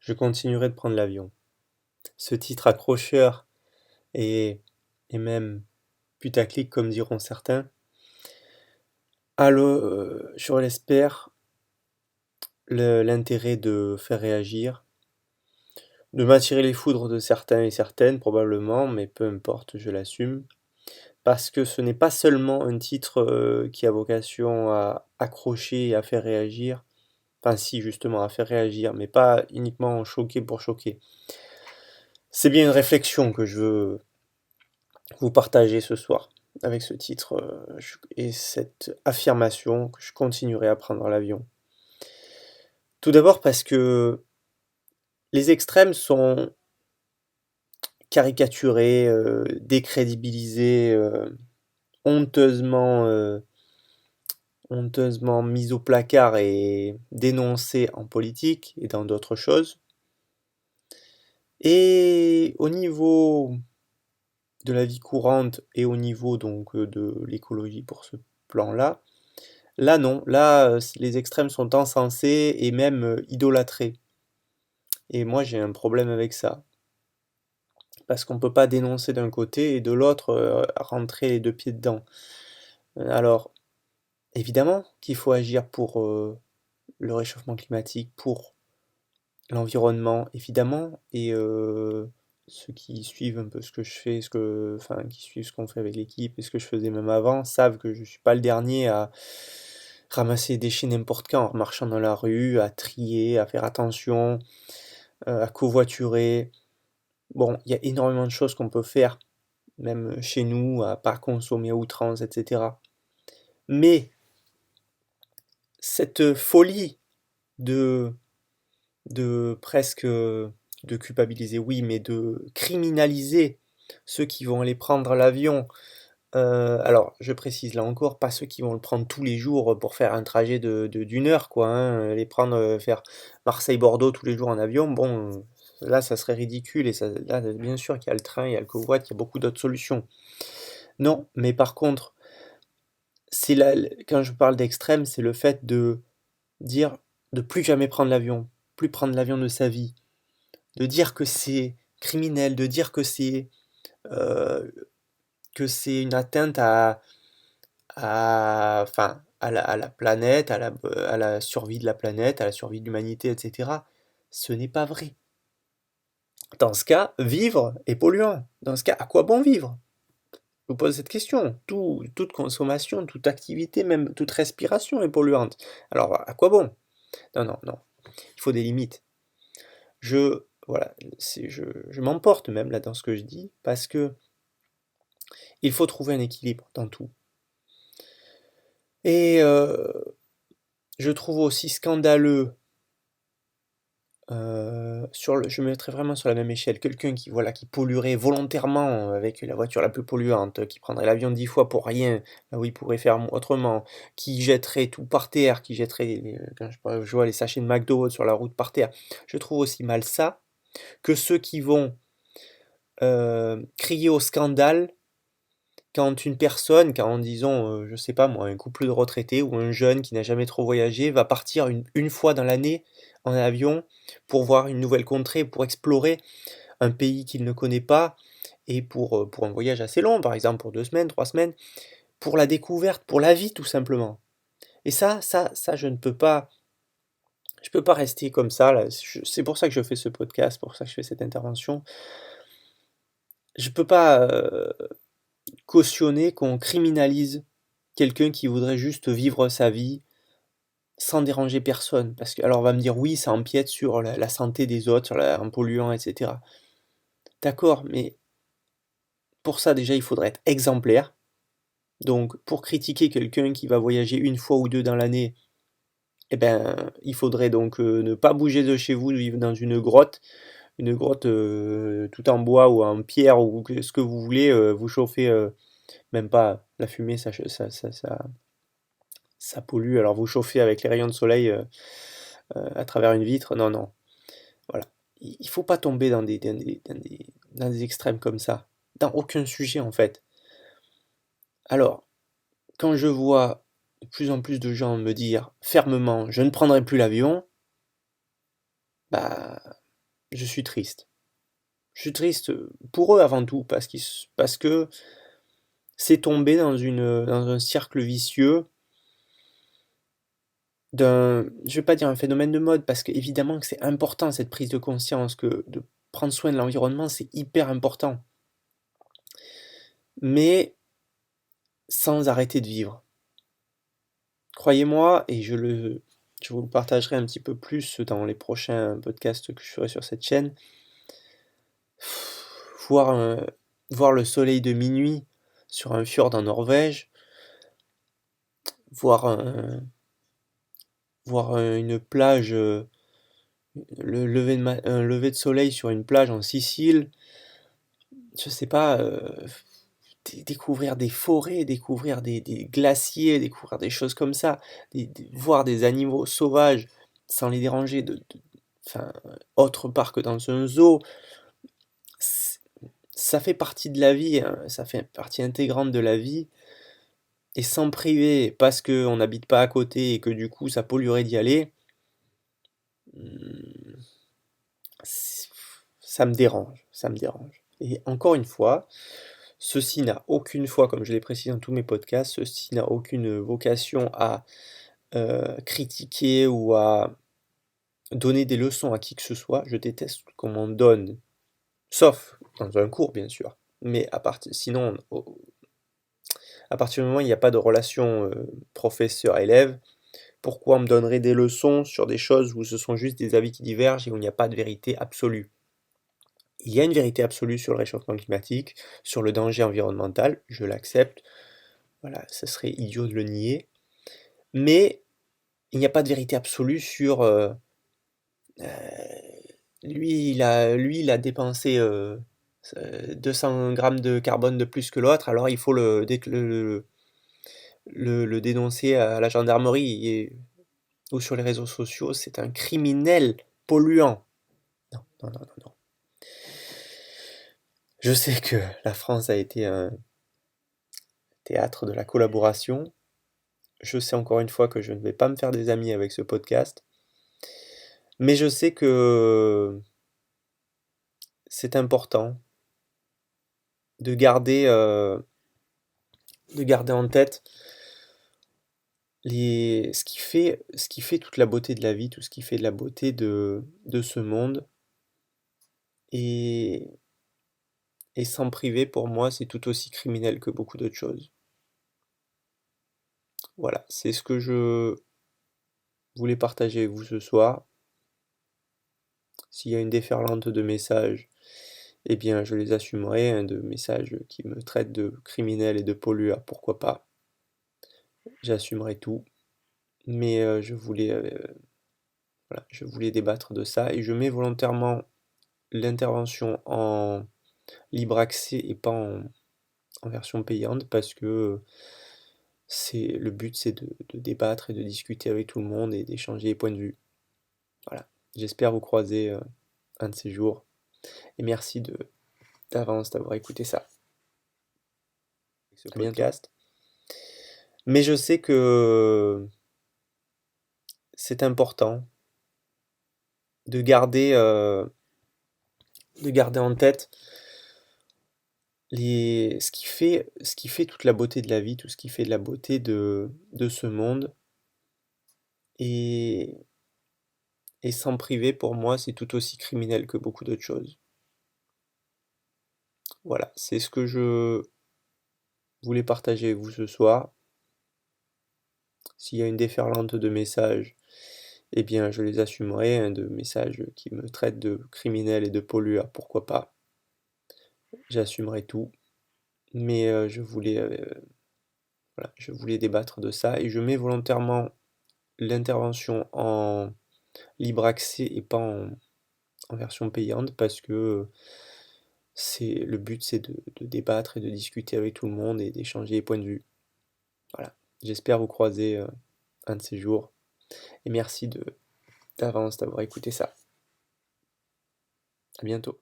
je continuerai de prendre l'avion. Ce titre accrocheur et, et même putaclic, comme diront certains, je l'espère, l'intérêt de faire réagir, de m'attirer les foudres de certains et certaines, probablement, mais peu importe, je l'assume. Parce que ce n'est pas seulement un titre qui a vocation à accrocher et à faire réagir, enfin si justement à faire réagir, mais pas uniquement choquer pour choquer. C'est bien une réflexion que je veux vous partager ce soir avec ce titre et cette affirmation que je continuerai à prendre l'avion. Tout d'abord parce que les extrêmes sont caricaturés, décrédibilisés, honteusement, honteusement mis au placard et dénoncés en politique et dans d'autres choses. Et au niveau de la vie courante et au niveau donc de l'écologie pour ce plan-là, là non, là les extrêmes sont encensés et même idolâtrés. Et moi j'ai un problème avec ça. Parce qu'on ne peut pas dénoncer d'un côté et de l'autre rentrer les deux pieds dedans. Alors, évidemment qu'il faut agir pour le réchauffement climatique, pour l'environnement, évidemment, et ceux qui suivent un peu ce que je fais, enfin, qui suivent ce qu'on fait avec l'équipe et ce que je faisais même avant, savent que je suis pas le dernier à ramasser des déchets n'importe quand en marchant dans la rue, à trier, à faire attention, à covoiturer. Bon, il y a énormément de choses qu'on peut faire, même chez nous, à pas consommer à outrance, etc. Mais cette folie de presque de culpabiliser, oui, mais de criminaliser ceux qui vont aller prendre l'avion. Alors, je précise là encore, pas ceux qui vont le prendre tous les jours pour faire un trajet d'une heure, quoi, hein, les prendre, faire Marseille-Bordeaux tous les jours en avion, bon, là, ça serait ridicule, et ça, là, bien sûr qu'il y a le train, il y a le covoit, il y a beaucoup d'autres solutions. Non, mais par contre, c'est là, quand je parle d'extrême, c'est le fait de dire de plus jamais prendre l'avion, plus prendre l'avion de sa vie, de dire que c'est criminel, de dire euh, que c'est une atteinte enfin, à la planète, à la survie de la planète, à la survie de l'humanité, etc. Ce n'est pas vrai. Dans ce cas, vivre est polluant. Dans ce cas, à quoi bon vivre? Je vous pose cette question. Toute consommation, toute activité, même toute respiration est polluante. Alors, à quoi bon? Non, non, non. Il faut des limites. Voilà, je m'emporte même là dans ce que je dis, parce que il faut trouver un équilibre dans tout. Et je trouve aussi scandaleux, je mettrais vraiment sur la même échelle, quelqu'un qui, voilà, qui polluerait volontairement avec la voiture la plus polluante, qui prendrait l'avion 10 fois pour rien, là où il pourrait faire autrement, qui jetterait tout par terre, qui jetterait, quand je vois les sachets de McDo sur la route par terre. Je trouve aussi mal ça que ceux qui vont crier au scandale quand une personne, quand disons, je sais pas moi, un couple de retraités ou un jeune qui n'a jamais trop voyagé va partir une fois dans l'année en avion pour voir une nouvelle contrée, pour explorer un pays qu'il ne connaît pas et pour un voyage assez long, par exemple pour 2 semaines, 3 semaines, pour la découverte, pour la vie tout simplement. Et ça je peux pas rester comme ça là. C'est pour ça que je fais ce podcast, pour ça que je fais cette intervention. Je peux pas cautionner qu'on criminalise quelqu'un qui voudrait juste vivre sa vie sans déranger personne. Parce que, alors on va me dire, oui, ça empiète sur la santé des autres, en polluant, etc. D'accord, mais pour ça déjà, il faudrait être exemplaire. Donc, pour critiquer quelqu'un qui va voyager une fois ou deux dans l'année, eh ben, il faudrait donc ne pas bouger de chez vous, vivre dans une grotte tout en bois ou en pierre ou ce que vous voulez, vous chauffer, même pas la fumée, ça pollue. Alors vous chauffez avec les rayons de soleil à travers une vitre. Non, non. Voilà. Il faut pas tomber dans des extrêmes comme ça. Dans aucun sujet en fait. Alors, quand je vois de plus en plus de gens me dire fermement je ne prendrai plus l'avion, bah je suis triste. Je suis triste pour eux avant tout, parce que c'est tombé dans un cercle vicieux je vais pas dire un phénomène de mode, parce qu'évidemment que c'est important cette prise de conscience, que de prendre soin de l'environnement, c'est hyper important. Mais sans arrêter de vivre. Croyez-moi, et je vous le partagerai un petit peu plus dans les prochains podcasts que je ferai sur cette chaîne, voir, voir le soleil de minuit sur un fjord en Norvège, voir, une plage, un lever de soleil sur une plage en Sicile, je sais pas, découvrir des forêts, découvrir des glaciers, découvrir des choses comme ça, voir des animaux sauvages sans les déranger, enfin, autre part que dans un zoo, ça fait partie de la vie, hein, ça fait partie intégrante de la vie, et s'en priver parce qu'on n'habite pas à côté et que du coup ça polluerait d'y aller, hmm, ça me dérange, ça me dérange. Et encore une fois, ceci n'a aucune fois, comme je l'ai précisé dans tous mes podcasts, ceci n'a aucune vocation à critiquer ou à donner des leçons à qui que ce soit. Je déteste qu'on m'en donne, sauf dans un cours bien sûr. Mais sinon, à partir du moment où il n'y a pas de relation professeur-élève, pourquoi on me donnerait des leçons sur des choses où ce sont juste des avis qui divergent et où il n'y a pas de vérité absolue? Il y a une vérité absolue sur le réchauffement climatique, sur le danger environnemental, je l'accepte. Voilà, ce serait idiot de le nier. Mais il n'y a pas de vérité absolue sur lui, il a dépensé 200 grammes de carbone de plus que l'autre, alors il faut le dénoncer à la gendarmerie ou sur les réseaux sociaux, c'est un criminel polluant. Non, non, non, non, non. Je sais que la France a été un théâtre de la collaboration. Je sais encore une fois que je ne vais pas me faire des amis avec ce podcast. Mais je sais que c'est important de garder en tête ce qui fait toute la beauté de la vie, tout ce qui fait de la beauté de ce monde. Et, et s'en priver, pour moi, c'est tout aussi criminel que beaucoup d'autres choses. Voilà, c'est ce que je voulais partager avec vous ce soir. S'il y a une déferlante de messages, eh bien, je les assumerai, hein, de messages qui me traitent de criminel et de pollueur, pourquoi pas. J'assumerai tout. Mais voilà, je voulais débattre de ça et je mets volontairement l'intervention en libre accès et pas en version payante parce que le but c'est de débattre et de discuter avec tout le monde et d'échanger les points de vue. Voilà. J'espère vous croiser un de ces jours et merci d'avance d'avoir écouté ça. Ce podcast. Mais je sais que c'est important de garder en tête ce qui fait toute la beauté de la vie, tout ce qui fait de la beauté de ce monde. Et, et s'en priver, pour moi, c'est tout aussi criminel que beaucoup d'autres choses. Voilà, c'est ce que je voulais partager avec vous ce soir. S'il y a une déferlante de messages, eh bien, je les assumerai, hein, de messages qui me traitent de criminel et de pollueur, pourquoi pas. J'assumerai tout. Mais voilà, je voulais débattre de ça et je mets volontairement l'intervention en libre accès et pas en version payante parce que le but c'est de débattre et de discuter avec tout le monde et d'échanger les points de vue. Voilà. J'espère vous croiser un de ces jours et merci d'avance d'avoir écouté ça. À bientôt.